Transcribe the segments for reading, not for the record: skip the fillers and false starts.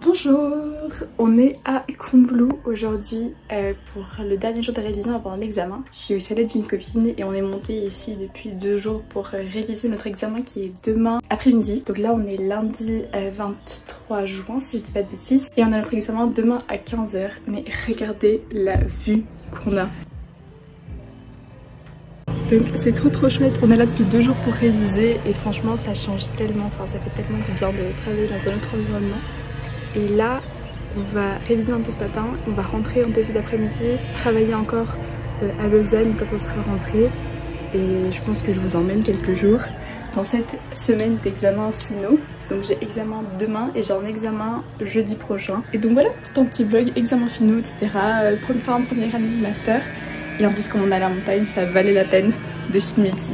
Bonjour, on est à Combloux aujourd'hui pour le dernier jour de révision avant l'examen. Je suis au chalet d'une copine et on est monté ici depuis 2 jours pour réviser notre examen qui est demain après-midi. Donc là on est lundi 23 juin si je dis pas de bêtises et on a notre examen demain à 15 h. Mais regardez la vue qu'on a. Donc c'est trop chouette, on est là depuis 2 jours pour réviser et franchement ça change tellement, enfin ça fait tellement du bien de travailler dans un autre environnement. Et là, on va réviser un peu ce matin, on va rentrer en début d'après-midi, travailler encore à Lausanne quand on sera rentré. Et je pense que je vous emmène quelques jours dans cette semaine d'examens finaux. Donc j'ai examen demain et j'ai un examen jeudi prochain. Et donc voilà, c'est un petit vlog, examens finaux, etc. Première année de master. Et en plus comme on est à la montagne, ça valait la peine de filmer ici.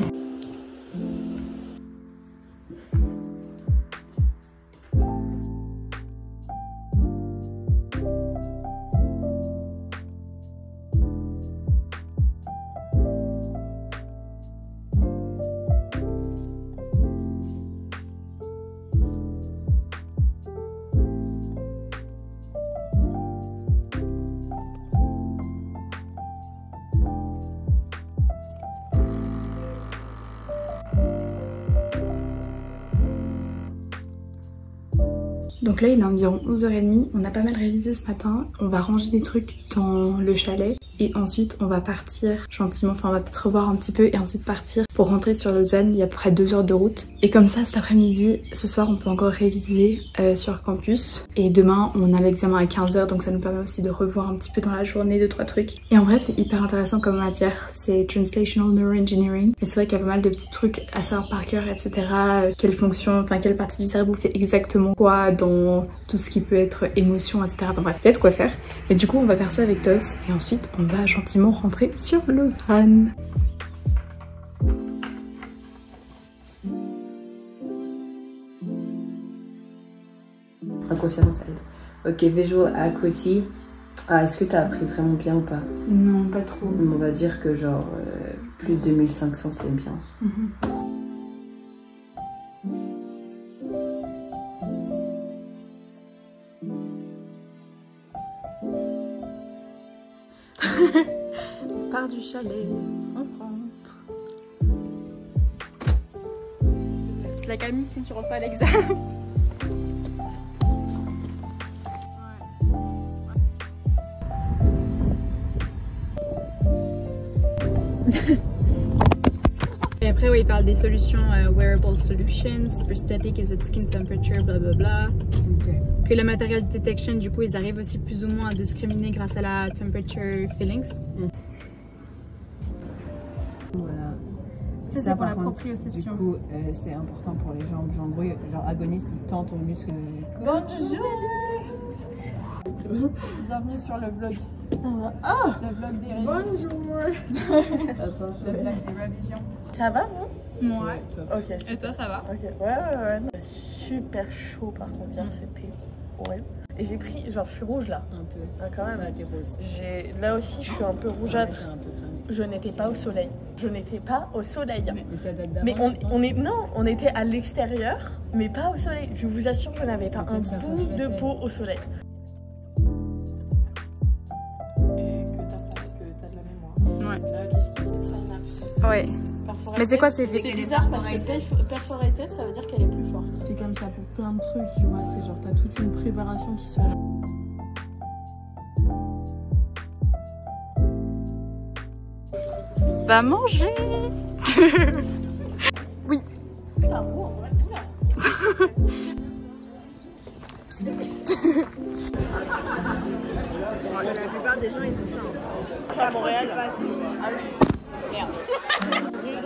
Donc là il est environ 11h30, on a pas mal révisé ce matin, on va ranger des trucs dans le chalet et ensuite on va partir gentiment, enfin on va peut-être revoir un petit peu et ensuite partir pour rentrer sur Lausanne, il y a à peu près 2 heures de route. Et comme ça cet après-midi, ce soir on peut encore réviser sur campus et demain on a l'examen à 15 h donc ça nous permet aussi de revoir un petit peu dans la journée 2-3 trucs. Et en vrai c'est hyper intéressant comme matière, c'est Translational Neuroengineering et c'est vrai qu'il y a pas mal de petits trucs à savoir par cœur, etc. Quelle fonction, enfin quelle partie du cerveau fait exactement quoi dans tout ce qui peut être émotion, etc. Enfin bref, il y a de quoi faire. Mais du coup on va faire ça avec Tos et ensuite on va gentiment rentrer sur Lausanne. Inconsciemment ça aide. Ok, visual acuity. Ah, est-ce que t'as appris vraiment bien ou pas? Non, pas trop. On va dire que genre plus de 2500 c'est bien. On part du chalet, on rentre. C'est la Camille si tu rentres pas à l'examen. Et après oui, il parle des solutions wearable solutions, prosthetic is at skin temperature, blablabla. Okay. Que la material detection, du coup, ils arrivent aussi plus ou moins à discriminer grâce à la temperature feelings. Voilà. C'est pour la proprioception. Du coup, c'est important pour les jambes. Genre agoniste, il tend ton muscle. Bonjour. Bienvenue sur le vlog. Oh, le vlog des révisions. Bonjour. Le vlog des révisions. Ça va vous? Ouais. Ok. Et toi, ça va? Ok. Ouais. Super chaud par contre hier, c'était horrible. Et j'ai pris, genre je suis rouge là. Un peu. Ah, quand même. Ça, t'es rose. Là aussi je suis un peu rougeâtre. Ouais, un peu cramé. Je n'étais pas au soleil. Je n'étais pas au soleil. Mais ça date d'avant. Mais on était à l'extérieur, mais pas au soleil. Je vous assure, je n'avais pas un bout de peau au soleil. Et que t'as de la mémoire. Ouais. Là, qu'est-ce qui est synapse? Ouais. Mais c'est quoi, c'est bizarre parce que perforated, ça veut dire qu'elle est plus forte. C'est comme ça pour plein de trucs, tu vois. C'est genre, t'as toute une préparation qui se fait. Va manger. Oui. Ah bon, en vrai, oula. La plupart des gens ils ont ça. À Montréal. Merde.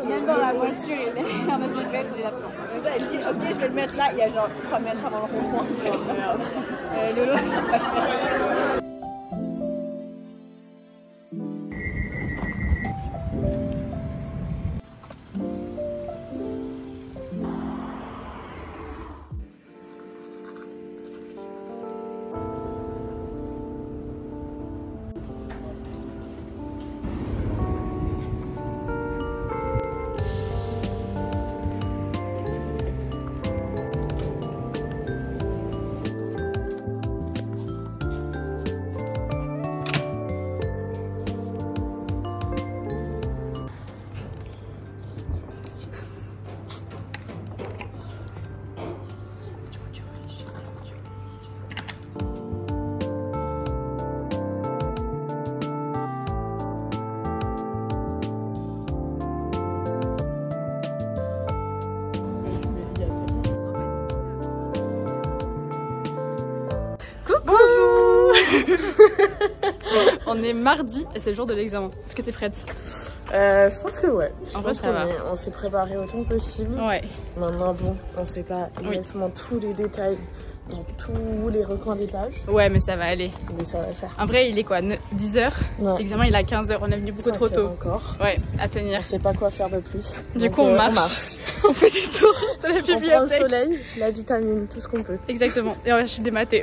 Même dans la voiture, il est en train de le mettre, il attend. Elle dit ok, je vais le mettre là, il y a genre 3 mètres avant le rond-point. Lolo, ça va faire. On est mardi et c'est le jour de l'examen. Est-ce que t'es prête? Je pense que ouais. En vrai, ça va. On s'est préparé autant que possible. Ouais. Maintenant, bon, on sait pas exactement tous les détails dans tous les recoins des pages. Ouais, mais ça va aller. Mais ça va le faire. En vrai, il est quoi, 10h? L'examen, il est à 15h. On est venu beaucoup trop tôt. Encore. Ouais, à tenir. On sait pas quoi faire de plus. Du coup, on marche. On fait des tours de la bibliothèque. On prend le soleil, la vitamine, tout ce qu'on peut. Exactement. Et on va chercher des maths.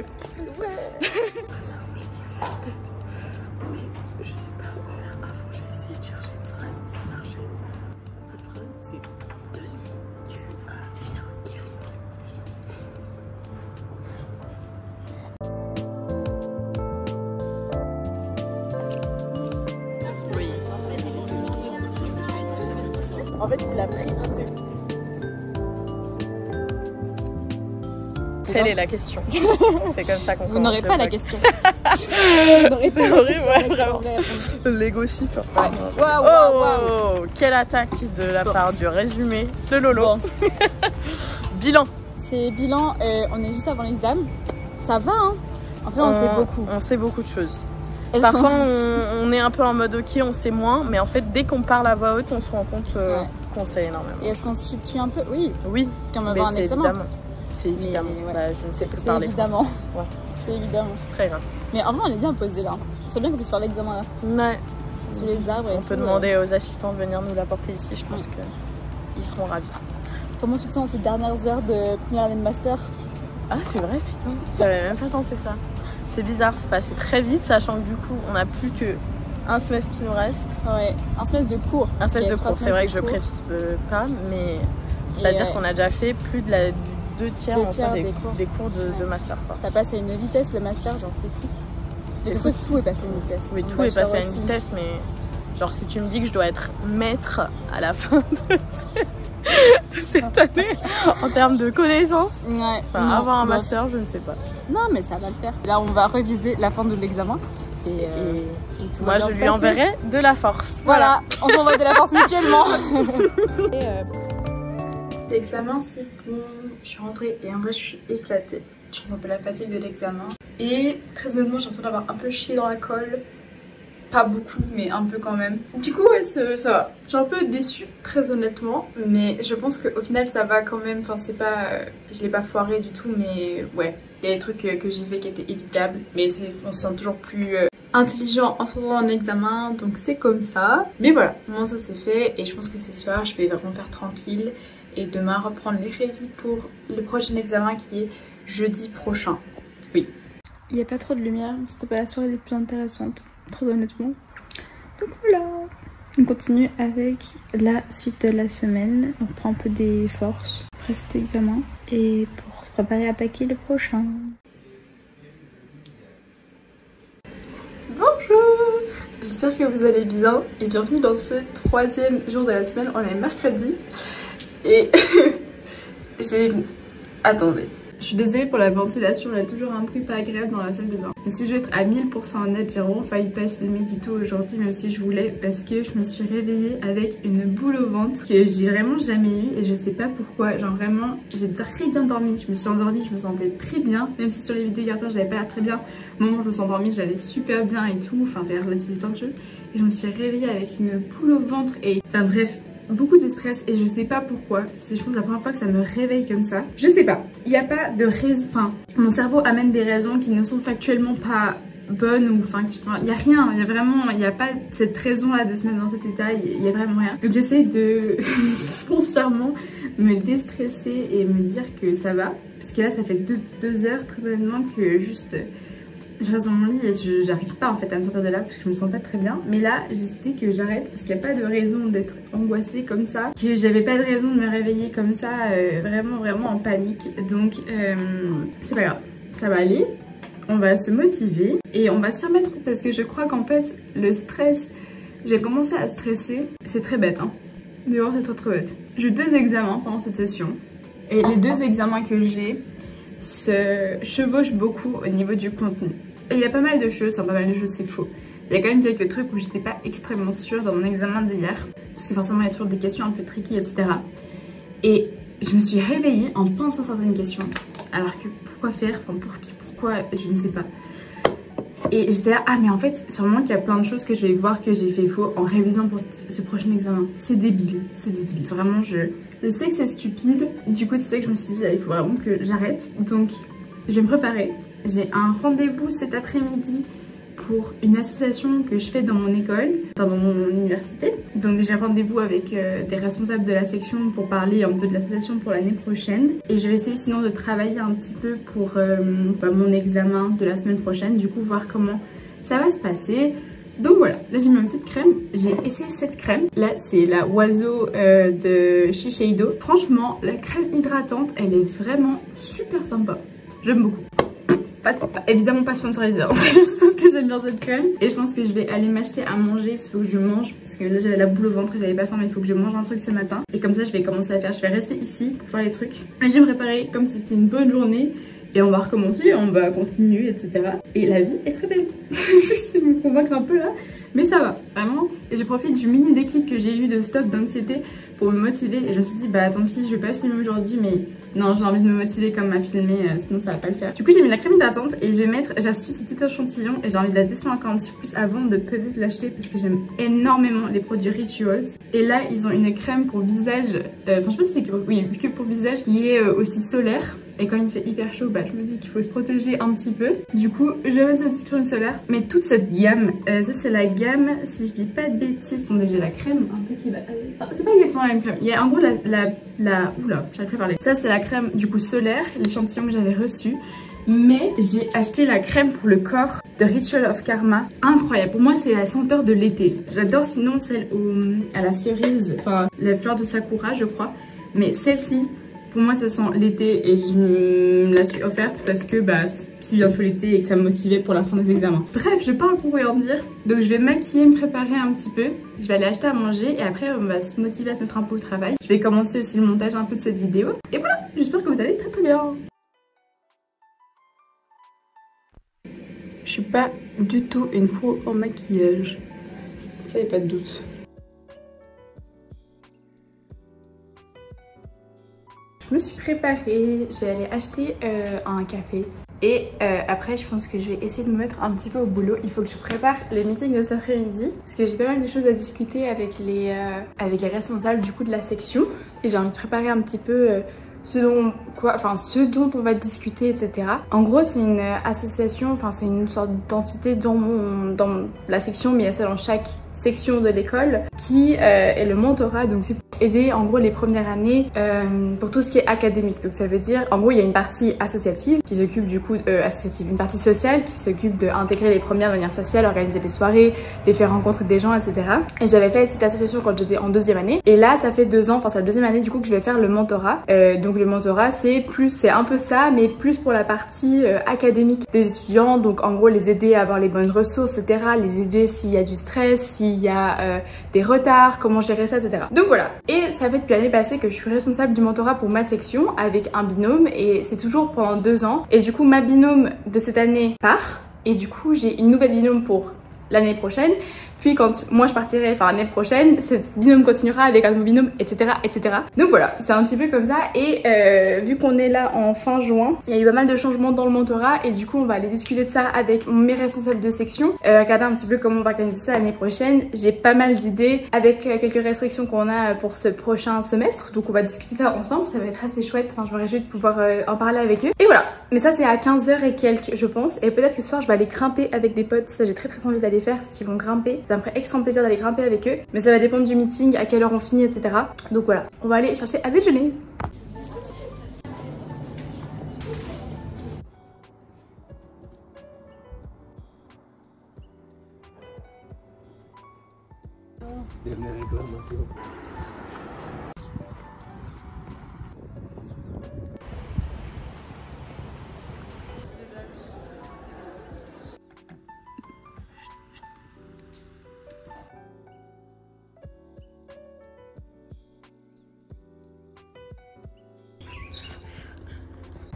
En fait, il a pris un peu. Quelle est la question? C'est comme ça qu'on commence. Vous n'aurez pas la question. Vous n'aurez pas horrible, ouais, vraiment. Lego aussi. Ouais. Oh, quelle attaque de la part du résumé de Lolo. Bon. Bilan. C'est bilan, on est juste avant l'examen. Ça va, hein. En fait, on sait beaucoup. On sait beaucoup de choses. Est-ce Parfois, qu'on- on est un peu en mode ok, on sait moins, mais en fait, dès qu'on parle à voix haute, on se rend compte qu'on sait énormément. Et est-ce qu'on se situe un peu? Oui, Oui, comme mais avant un c'est examen. évidemment. C'est évidemment. ouais. Bah, je ne sais plus C'est parler évidemment. français. Ouais. C'est évidemment. Très grave. Mais en vrai, on est bien posé là. C'est bien qu'on puisse faire l'examen là. Ouais. Sous les arbres et On tout. peut demander aux assistants de venir nous l'apporter ici, je pense qu'ils seront ravis. Comment tu te sens ces dernières heures de première année de master? Ah, c'est vrai, putain. J'avais même pas pensé ça. C'est bizarre, c'est passé très vite, sachant que du coup, on n'a plus que un semestre qui nous reste. Ouais, un semestre de cours. Un semestre de trois cours, c'est vrai que je semestres de précise pas, mais Et, c'est-à-dire qu'on a déjà fait plus de du 2 tiers, Deux en tiers fait, des cours. de master. Quoi. Ça passe à une vitesse le master, genre c'est fou. Mais C'est surtout que tout est passé à une vitesse. Oui, En tout est bachelor passé à une aussi. vitesse, mais genre si tu me dis que je dois être maître à la fin de cette année en termes de connaissances, Ouais. enfin, Non, avoir un bon. master, je ne sais pas. Non, mais ça va le faire. Là, on va réviser la fin de l'examen. Et tout Moi, va bien je se lui passer. enverrai de la force. Voilà, on s'envoie de la force mutuellement. L'examen c'est bon, je suis rentrée et en vrai je suis éclatée. Je sens un peu la fatigue de l'examen. Et très honnêtement j'ai l'impression d'avoir un peu chié dans la colle. Pas beaucoup mais un peu quand même. Du coup ouais ça va. Je suis un peu déçue très honnêtement. Mais je pense qu'au final ça va quand même. Enfin c'est pas... je l'ai pas foiré du tout mais ouais. Il y a des trucs que j'ai fait qui étaient évitables. Mais on se sent toujours plus... intelligent en se retrouvant en examen, donc c'est comme ça. Mais voilà, au moins ça c'est fait et je pense que ce soir je vais vraiment faire tranquille et demain reprendre les révis pour le prochain examen qui est jeudi prochain. Oui. Il n'y a pas trop de lumière, c'était pas la soirée les plus intéressantes, très honnêtement. Donc voilà. On continue avec la suite de la semaine. On prend un peu des forces après cet examen et pour se préparer à attaquer le prochain. Bonjour, j'espère que vous allez bien et bienvenue dans ce 3e jour de la semaine. On est mercredi et Attendez. Je suis désolée pour la ventilation, il y a toujours un bruit pas agréable dans la salle de bain. Mais si je vais être à 1000% honnête, j'ai vraiment failli pas filmer du tout aujourd'hui, même si je voulais, parce que je me suis réveillée avec une boule au ventre que j'ai vraiment jamais eu et je sais pas pourquoi. Genre vraiment, j'ai très bien dormi, je me suis endormie, je me sentais très bien, même si sur les vidéos hier soir j'avais pas l'air très bien. Au moment où je me suis endormie, j'allais super bien et tout, enfin j'ai relativisé plein de choses. Et je me suis réveillée avec une boule au ventre et enfin bref. Beaucoup de stress et je sais pas pourquoi. C'est je pense la première fois que ça me réveille comme ça. Je sais pas. Il n'y a pas de raison. Enfin, mon cerveau amène des raisons qui ne sont factuellement pas bonnes ou enfin il y a rien. Il y a vraiment, il n'y a pas cette raison là de se mettre dans cet état. Il y a vraiment rien. Donc j'essaie de foncièrement me déstresser et me dire que ça va. Parce que là ça fait 2 heures très honnêtement que juste je reste dans mon lit et j'arrive pas en fait à me sortir de là parce que je me sens pas très bien. Mais là j'ai décidé que j'arrête parce qu'il n'y a pas de raison d'être angoissée comme ça. Que j'avais pas de raison de me réveiller comme ça vraiment en panique. Donc c'est pas grave, ça va aller. On va se motiver et on va s'y remettre parce que je crois qu'en fait le stress, j'ai commencé à stresser. C'est très bête hein. De voir c'est trop bête. J'ai eu 2 examens pendant cette session et les 2 examens que j'ai se chevauchent beaucoup au niveau du contenu. Et il y a pas mal de choses, enfin pas mal de choses c'est faux. Il y a quand même quelques trucs où j'étais pas extrêmement sûre dans mon examen d'hier. Parce que forcément il y a toujours des questions un peu tricky etc. Et je me suis réveillée en pensant certaines questions. Alors que pourquoi faire, enfin pour qui, pourquoi, je ne sais pas. Et j'étais là, ah mais en fait sûrement qu'il y a plein de choses que je vais voir que j'ai fait faux en révisant pour ce prochain examen. C'est débile, vraiment je sais que c'est stupide. Du coup c'est ça que je me suis dit, il faut vraiment que j'arrête. Donc je vais me préparer. J'ai un rendez-vous cet après-midi pour une association que je fais dans mon école, enfin dans mon université. Donc j'ai rendez-vous avec des responsables de la section pour parler un peu de l'association pour l'année prochaine. Et je vais essayer sinon de travailler un petit peu pour mon examen de la semaine prochaine. Du coup voir comment ça va se passer. Donc voilà, là j'ai mis ma petite crème. J'ai essayé cette crème. Là c'est la Oiseau de Shiseido. Franchement la crème hydratante elle est vraiment super sympa. J'aime beaucoup. Évidemment pas sponsorisé, hein. C'est juste parce que j'aime bien cette crème. Et je pense que je vais aller m'acheter à manger, parce qu'il faut que je mange, parce que là j'avais la boule au ventre et j'avais pas faim, mais il faut que je mange un truc ce matin. Et comme ça je vais commencer à faire, je vais rester ici pour faire les trucs. Et je vais me préparer comme si c'était une bonne journée. Et on va recommencer, on va continuer, etc. Et la vie est très belle. J'essaie de me convaincre un peu là, mais ça va, vraiment. Et je profite du mini déclic que j'ai eu de stop d'anxiété pour me motiver. Et je me suis dit, bah tant pis, je vais pas filmer aujourd'hui, mais non, j'ai envie de me motiver comme m'a filmé, sinon ça va pas le faire. Du coup, j'ai mis la crème hydratante et je vais mettre, j'ai acheté ce petit échantillon et j'ai envie de la tester encore un petit peu plus avant de peut-être l'acheter parce que j'aime énormément les produits Rituals. Et là, ils ont une crème pour visage, enfin je sais pas si c'est que pour visage qui est aussi solaire. Et comme il fait hyper chaud, bah, je me dis qu'il faut se protéger un petit peu. Du coup, je vais mettre cette petite crème solaire. Mais toute cette gamme, ça c'est la gamme, si je dis pas de bêtises, attendez, j'ai la crème un peu qui va... c'est pas exactement la même crème. Il y a en gros oula, j'arrive pas à parler. Ça c'est la crème du coup solaire, l'échantillon que j'avais reçu. Mais j'ai acheté la crème pour le corps de Ritual of Karma. Incroyable, pour moi c'est la senteur de l'été. J'adore sinon celle à la cerise, enfin la fleur de sakura je crois. Mais celle-ci... pour moi ça sent l'été et je me la suis offerte parce que bah, c'est bientôt l'été et que ça me motivait pour la fin des examens. Bref, je parle pour rien dire. Donc je vais me maquiller, me préparer un petit peu. Je vais aller acheter à manger et après on va se motiver à se mettre un peu au travail. Je vais commencer aussi le montage un peu de cette vidéo. Et voilà, j'espère que vous allez très bien. Je suis pas du tout une pro en maquillage. Ça y a pas de doute. Je me suis préparée, je vais aller acheter un café et après je pense que je vais essayer de me mettre un petit peu au boulot. Il faut que je prépare le meeting de cet après-midi parce que j'ai pas mal de choses à discuter avec les responsables du coup de la section et j'ai envie de préparer un petit peu ce dont on va discuter, etc. En gros c'est une association, enfin c'est une sorte d'entité dans la section, mais il y a ça dans chaque section de l'école qui est le mentorat. Donc c'est pour aider en gros les premières années pour tout ce qui est académique. Donc ça veut dire en gros il y a une partie associative qui s'occupe du coup une partie sociale qui s'occupe d'intégrer les premières de manière sociale, organiser des soirées, les faire rencontrer des gens, etc. Et j'avais fait cette association quand j'étais en deuxième année et là ça fait 2 ans, enfin c'est la deuxième année du coup que je vais faire le mentorat. Donc le mentorat c'est un peu ça mais plus pour la partie académique des étudiants. Donc en gros les aider à avoir les bonnes ressources, etc. Les aider s'il y a du stress, s'il y a des retards, comment gérer ça, etc. Donc voilà. Et ça fait depuis l'année passée que je suis responsable du mentorat pour ma section avec un binôme et c'est toujours pendant 2 ans. Et du coup ma binôme de cette année part et du coup j'ai une nouvelle binôme pour l'année prochaine. Puis quand moi je partirai, enfin l'année prochaine, cette binôme continuera avec un nouveau binôme, etc. etc. Donc voilà, c'est un petit peu comme ça. Et vu qu'on est là en fin juin, il y a eu pas mal de changements dans le mentorat. Et du coup on va aller discuter de ça avec mes responsables de section. Regarder un petit peu comment on va organiser ça l'année prochaine. J'ai pas mal d'idées avec quelques restrictions qu'on a pour ce prochain semestre. Donc on va discuter ça ensemble, ça va être assez chouette. Enfin je me réjouis de pouvoir en parler avec eux. Et voilà, mais ça c'est à 15h et quelques je pense. Et peut-être que ce soir je vais aller grimper avec des potes. Ça j'ai très envie d'aller faire parce qu'ils vont grimper. Ça me ferait extrêmement plaisir d'aller grimper avec eux, mais ça va dépendre du meeting, à quelle heure on finit, etc. Donc voilà, on va aller chercher à déjeuner.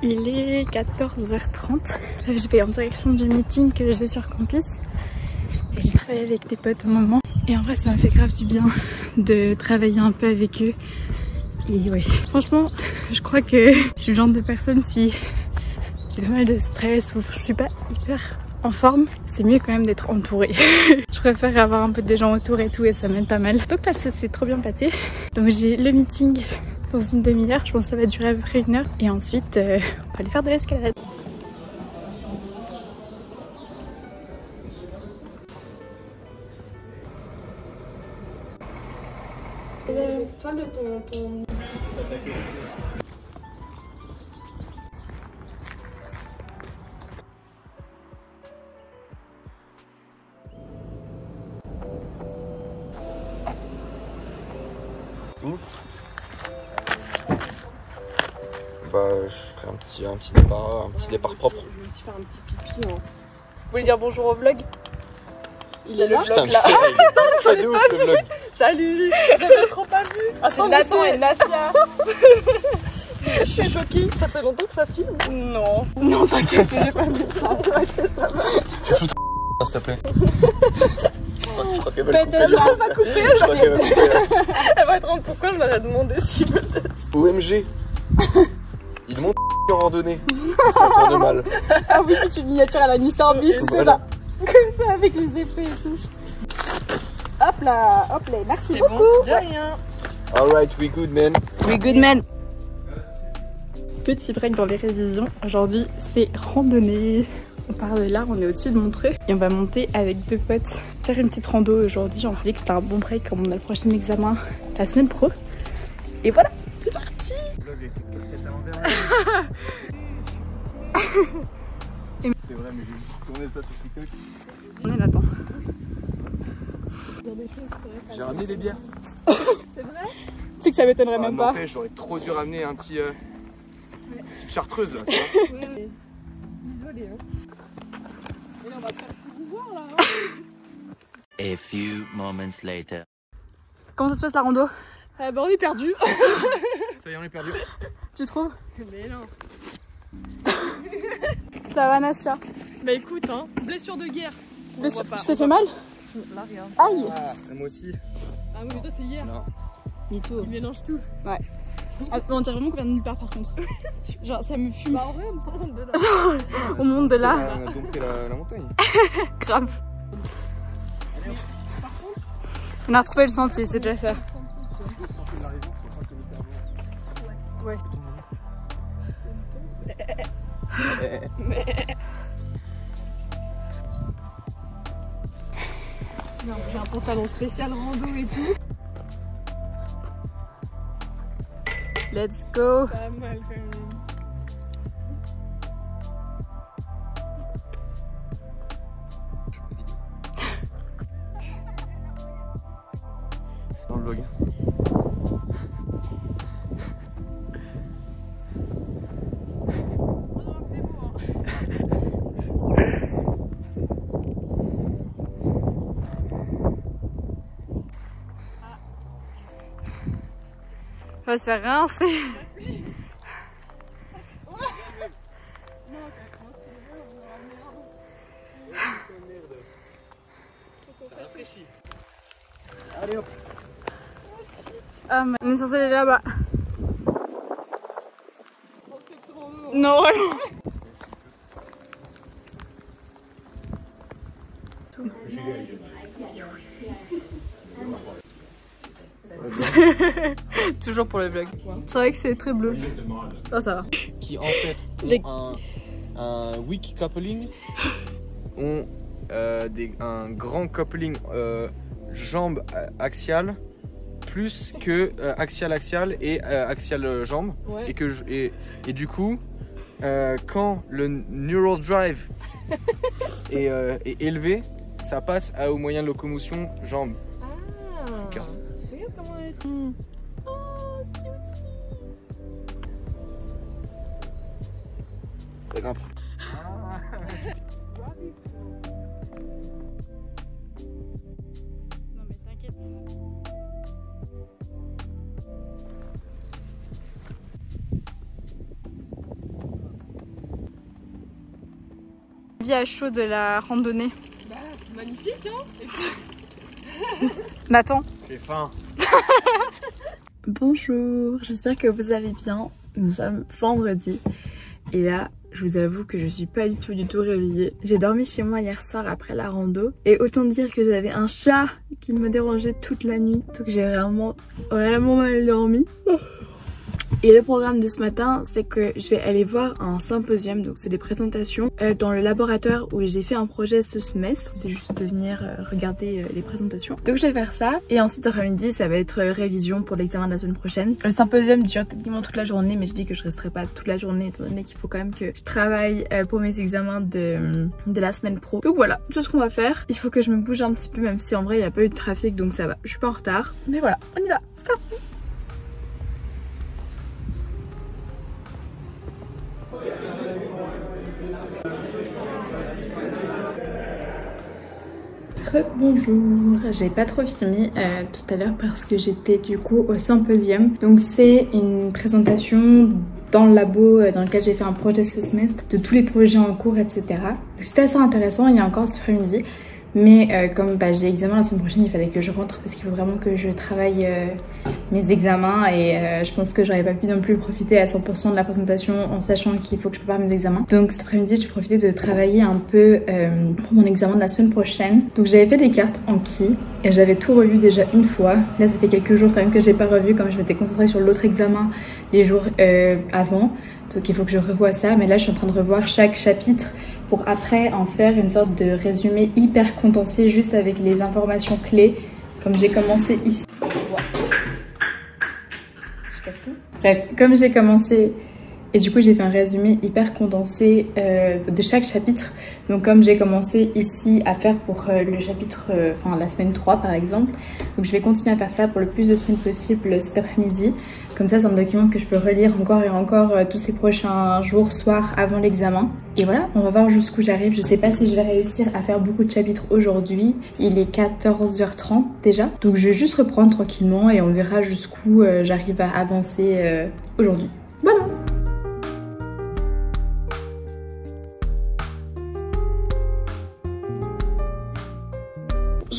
Il est 14h30, là je vais en direction du meeting que j'ai sur campus et j'ai travaillé avec des potes un moment et en vrai ça m'a fait grave du bien de travailler un peu avec eux et ouais, franchement je crois que je suis le genre de personne si j'ai pas mal de stress ou je suis pas hyper en forme, c'est mieux quand même d'être entourée. Je préfère avoir un peu des gens autour et tout et ça m'aide pas mal. Donc là ça s'est trop bien passé. Donc j'ai le meeting dans une demi-heure, je pense que ça va durer à peu près 1 heure. Et ensuite on va aller faire de l'escalade. Toi ton... Bah je ferai un petit départ propre. Je vais aussi faire un petit pipi. Hein. Vous voulez dire bonjour au vlog? Il est le vlog Putain, là. il est très de ouf le vlog. Salut. J'avais trop pas vu. C'est Nathan et Nastia. Je suis choquée. Ça fait longtemps que ça filme? Non. Non, t'inquiète, j'ai pas mis ça. Tu fous s'il te plaît. Je crois qu'elle va le couper. Elle va couper. Je crois qu'elle va couper là. Elle va te rendre pourquoi je leur ai demandé si peut-être. OMG. Ils montent en randonnée. Ça tourne mal. Ah oui, je suis une miniature à la Mr Beast, c'est Voilà. ça. Comme ça avec les effets et tout. Hop là, merci beaucoup. Bon, de rien. Alright, we good man. We good man. Petit break dans les révisions. Aujourd'hui c'est randonnée. On part de là, on est au-dessus de Montreux et on va monter avec 2 potes faire une petite rando aujourd'hui. On s'est dit que c'était un bon break comme on a le prochain examen la semaine pro. Et voilà, c'est parti. C'est vrai, mais j'ai juste tourné ça sur TikTok. On est là-dedans. J'ai ramené des bières. C'est vrai? Tu sais que ça m'étonnerait même pas. J'aurais trop dû ramener un petit. Petite chartreuse là. Tu vois. Désolé. Hein. Et là, on va faire tout voir là. Hein. A few moments later. Comment ça se passe la rando? Bah on est perdu. Ça y est, on est perdu. Tu trouves? Mais non. Ça va Nastia? Bah écoute, hein, blessure de guerre. Tu t'es fait mal? Là, regarde. Aïe! Ah, moi aussi. Ah oui, mais toi c'est hier. Non. Mytho. Il mélange tout. Ouais. Ah, on dirait vraiment qu'on vient de nulle part par contre. Genre ça me fume. Bah en vrai, on monte de là. On monte de là. On a dompté la montagne. Grave. On a retrouvé le sentier, c'est déjà ça. Ouais. Non, j'ai un pantalon spécial rando et tout. Let's go. Pas mal quand même. Dans le vlog. Heureusement que c'est beau, hein. On va se faire rincer. Allez hop. Ah, mais on est censé aller là-bas. Non, vraiment. Toujours pour le vlog. C'est vrai que c'est très bleu. Ça va. Qui en fait ont un weak coupling, ont un grand coupling jambe axiale plus que axial et axial jambe. Ouais. Et du coup quand le neural drive est élevé, ça passe au moyen de locomotion jambe. Ah. Regarde. Regarde comment elle est trop. Oh, Ça grimpe. Non mais t'inquiète. Vie à chaud de la randonnée. Bah, magnifique, hein. Nathan. J'ai faim. Bonjour, j'espère que vous allez bien. Nous sommes vendredi et là je vous avoue que je suis pas du tout réveillée. J'ai dormi chez moi hier soir après la rando et autant dire que j'avais un chat qui me dérangeait toute la nuit, donc j'ai vraiment mal dormi. Et le programme de ce matin, c'est que je vais aller voir un symposium, donc c'est des présentations dans le laboratoire où j'ai fait un projet ce semestre. C'est juste de venir regarder les présentations. Donc je vais faire ça et ensuite après-midi ça va être révision pour l'examen de la semaine prochaine. Le symposium dure techniquement toute la journée, mais je dis que je resterai pas toute la journée étant donné qu'il faut quand même que je travaille pour mes examens de la semaine pro. Donc voilà, c'est ce qu'on va faire. Il faut que je me bouge un petit peu, même si en vrai il n'y a pas eu de trafic donc ça va. Je suis pas en retard, mais voilà, on y va, c'est parti. Bonjour, j'ai pas trop filmé tout à l'heure parce que j'étais du coup au symposium. Donc c'est une présentation dans le labo dans lequel j'ai fait un projet ce semestre de tous les projets en cours, etc. Donc c'était assez intéressant, il y a encore cet après-midi. Mais comme j'ai examen la semaine prochaine, il fallait que je rentre parce qu'il faut vraiment que je travaille mes examens et je pense que j'aurais pas pu non plus profiter à 100% de la présentation en sachant qu'il faut que je prépare mes examens. Donc cet après-midi, j'ai profité de travailler un peu pour mon examen de la semaine prochaine. Donc j'avais fait des cartes en Anki et j'avais tout revu déjà une fois. Là, ça fait quelques jours quand même que j'ai pas revu comme je m'étais concentrée sur l'autre examen les jours avant. Donc il faut que je revoie ça, mais là je suis en train de revoir chaque chapitre pour après en faire une sorte de résumé hyper condensé juste avec les informations clés comme j'ai commencé ici. Je casse tout. Bref, comme j'ai commencé et du coup j'ai fait un résumé hyper condensé de chaque chapitre. Donc comme j'ai commencé ici à faire pour le chapitre, enfin la semaine 3 par exemple. Donc je vais continuer à faire ça pour le plus de semaines possible cet après-midi. Comme ça c'est un document que je peux relire encore et encore tous ces prochains jours, soirs avant l'examen. Et voilà, on va voir jusqu'où j'arrive. Je sais pas si je vais réussir à faire beaucoup de chapitres aujourd'hui. Il est 14h30 déjà. Donc je vais juste reprendre tranquillement et on verra jusqu'où j'arrive à avancer aujourd'hui. Voilà.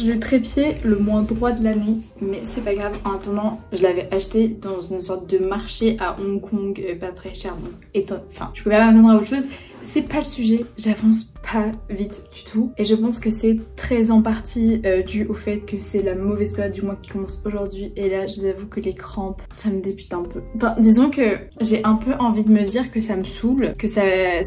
Le trépied le moins droit de l'année, mais c'est pas grave. En attendant, je l'avais acheté dans une sorte de marché à Hong Kong, pas très cher, donc enfin je pouvais pas m'attendre à autre chose. C'est pas le sujet, j'avance pas vite du tout et je pense que c'est très en partie dû au fait que c'est la mauvaise période du mois qui commence aujourd'hui et là je vous avoue que les crampes ça me débute un peu. Enfin disons que j'ai un peu envie de me dire que ça me saoule, que ça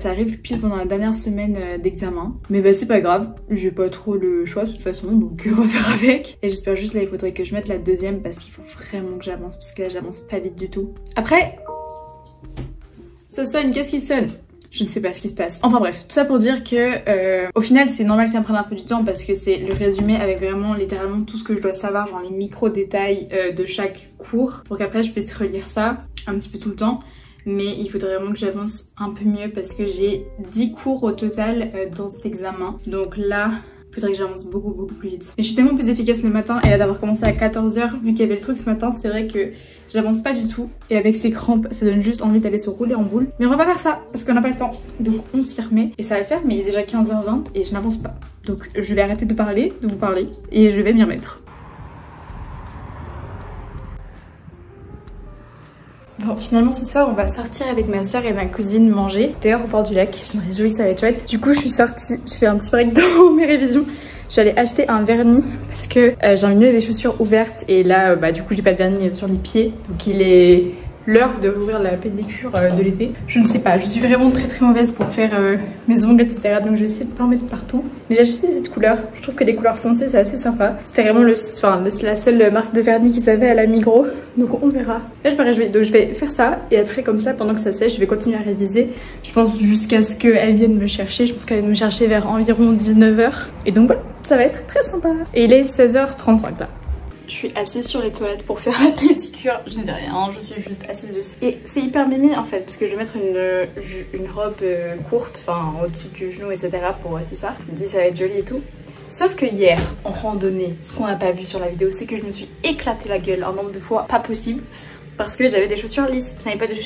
arrive pile pendant la dernière semaine d'examen, mais bah c'est pas grave, j'ai pas trop le choix de toute façon donc on va faire avec. Et j'espère juste là il faudrait que je mette la deuxième parce qu'il faut vraiment que j'avance parce que là j'avance pas vite du tout. Après ça sonne, qu'est-ce qui sonne? Je ne sais pas ce qui se passe. Enfin bref, tout ça pour dire que au final c'est normal que ça me prenne un peu du temps parce que c'est le résumé avec vraiment littéralement tout ce que je dois savoir, genre les micro détails de chaque cours pour qu'après je puisse relire ça un petit peu tout le temps. Mais il faudrait vraiment que j'avance un peu mieux parce que j'ai 10 cours au total dans cet examen. Donc là, il faudrait que j'avance beaucoup plus vite. Mais je suis tellement plus efficace le matin et là d'avoir commencé à 14h, vu qu'il y avait le truc ce matin, c'est vrai que j'avance pas du tout. Et avec ces crampes, ça donne juste envie d'aller se rouler en boule. Mais on va pas faire ça parce qu'on n'a pas le temps. Donc on s'y remet et ça va le faire, mais il est déjà 15h20 et je n'avance pas. Donc je vais arrêter de vous parler et je vais m'y remettre. Bon, finalement ce soir on va sortir avec ma soeur et ma cousine manger. D'ailleurs au bord du lac, je me réjouis, ça va être chouette. Du coup je suis sortie, j'ai fait un petit break dans mes révisions. J'allais acheter un vernis parce que j'ai envie de mettre des chaussures ouvertes et là du coup j'ai pas de vernis sur les pieds. Donc il est l'heure de rouvrir la pédicure de l'été. Je ne sais pas, je suis vraiment très mauvaise pour faire mes ongles etc. Donc je vais essayer de pas en mettre partout. Mais j'ai acheté cette couleur, je trouve que les couleurs foncées c'est assez sympa. C'était vraiment la seule marque de vernis qu'ils avaient à la Migros. Donc on verra. Là je me réjouis, donc je vais faire ça et après comme ça pendant que ça sèche je vais continuer à réviser. Je pense jusqu'à ce qu'elle vienne me chercher. Je pense qu'elle vienne me chercher vers environ 19h. Et donc voilà, ça va être très sympa. Et il est 16h35 là. Je suis assise sur les toilettes pour faire la pédicure. Je ne dis rien, je suis juste assise dessus. Et c'est hyper mimi en fait, parce que je vais mettre une robe courte, enfin au-dessus du genou, etc. pour ce soir. Je me dis ça va être joli et tout. Sauf que hier, en randonnée, ce qu'on n'a pas vu sur la vidéo, c'est que je me suis éclaté la gueule un nombre de fois pas possible. Parce que j'avais des chaussures lisses. Je n'avais pas du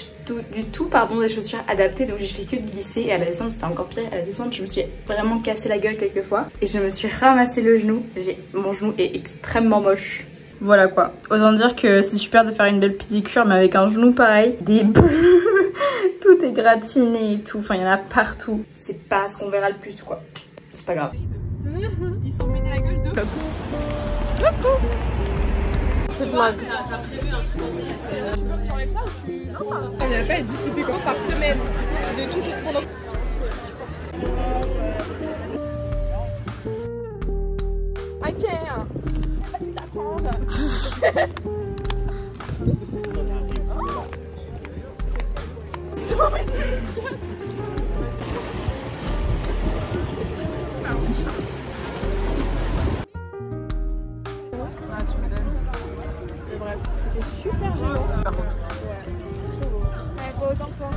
tout des chaussures adaptées. Donc j'ai fait que de glisser. Et à la descente c'était encore pire. À la descente je me suis vraiment cassé la gueule quelques fois. Et je me suis ramassé le genou. Mon genou est extrêmement moche. Voilà quoi. Autant dire que c'est super de faire une belle pédicure. Mais avec un genou pareil. Des bleus tout tout est gratiné et tout. Enfin, il y en a partout. C'est pas ce qu'on verra le plus, quoi. C'est pas grave. Ils sont pétés la gueule de C'est blague. Tu enlèves ça ou tu... Non, on n'a pas être dissipé comme par semaine. De tout pendant... Ok. Ah, tu me donnes. Mais bref, c'était super gênant. Par contre. Ouais, pas autant que toi.